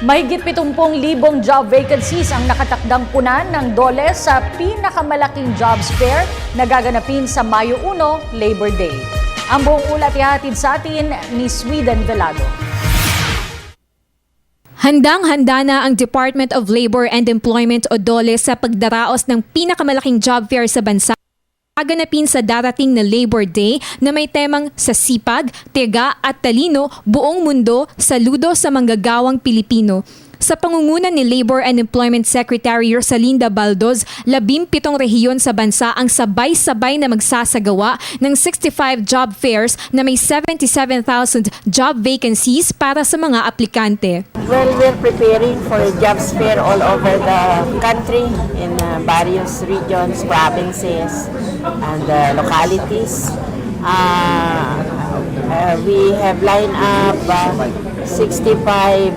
Mahigit 70,000 job vacancies ang nakatakdang punan ng DOLE sa pinakamalaking jobs fair na gaganapin sa Mayo 1, Labor Day. Ang buong ulat ihatid sa atin ni Sweden Velado. Handang-handa na ang Department of Labor and Employment o DOLE sa pagdaraos ng pinakamalaking job fair sa bansa. Gaganapin sa darating na Labor Day na may temang sa sipag, tiyaga at talino, buong mundo, saludo sa manggagawang Pilipino. Sa pangunguna ni Labor and Employment Secretary Rosalinda Baldoz, 17 rehiyon sa bansa ang sabay-sabay na magsasagawa ng 65 job fairs na may 77,000 job vacancies para sa mga aplikante. Well, we're preparing for a jobs fair all over the country in various regions, provinces, and localities. We have lined up 65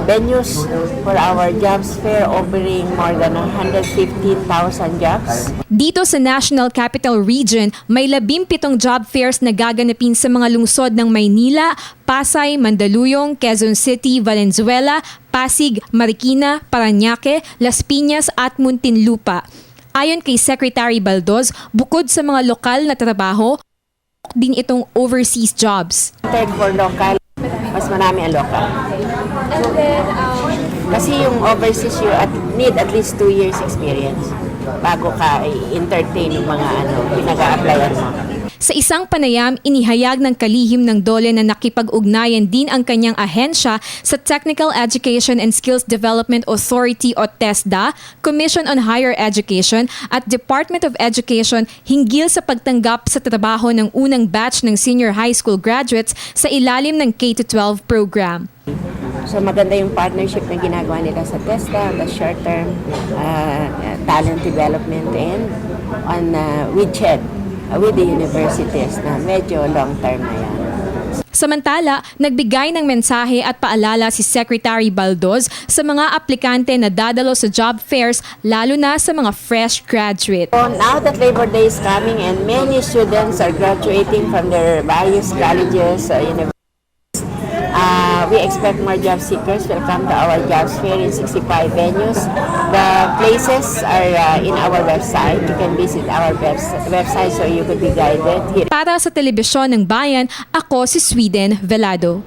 venues for our jobs fair, offering more than 115,000 jobs. Dito sa National Capital Region, may 17 job fairs na gaganapin sa mga lungsod ng Maynila, Pasay, Mandaluyong, Quezon City, Valenzuela, Pasig, Marikina, Parañaque, Las Piñas at Muntinlupa. Ayon kay Secretary Baldoz, bukod sa mga lokal na trabaho, din itong overseas jobs. For local, mas marami ang local. Kasi yung overseas, you need at least 2 years experience bago ka i-entertain yung mga pinag-a-applyan mo. Sa isang panayam, inihayag ng kalihim ng DOLE na nakipag-ugnayan din ang kanyang ahensya sa Technical Education and Skills Development Authority o TESDA, Commission on Higher Education at Department of Education hinggil sa pagtanggap sa trabaho ng unang batch ng senior high school graduates sa ilalim ng K-12 program. So maganda yung partnership na ginagawa nila sa TESDA, the short-term talent development and on with CHED, with the universities na medyo long-term na yan. Samantala, nagbigay ng mensahe at paalala si Secretary Baldoz sa mga aplikante na dadalo sa job fairs, lalo na sa mga fresh graduate. So now that Labor Day is coming and many students are graduating from their various colleges, universities, we expect more job seekers will come to our jobs fair in 65 venues. The places are in our website. You can visit our website so you could be guided. Para sa Telebisyon ng Bayan, ako si Sweden Velado.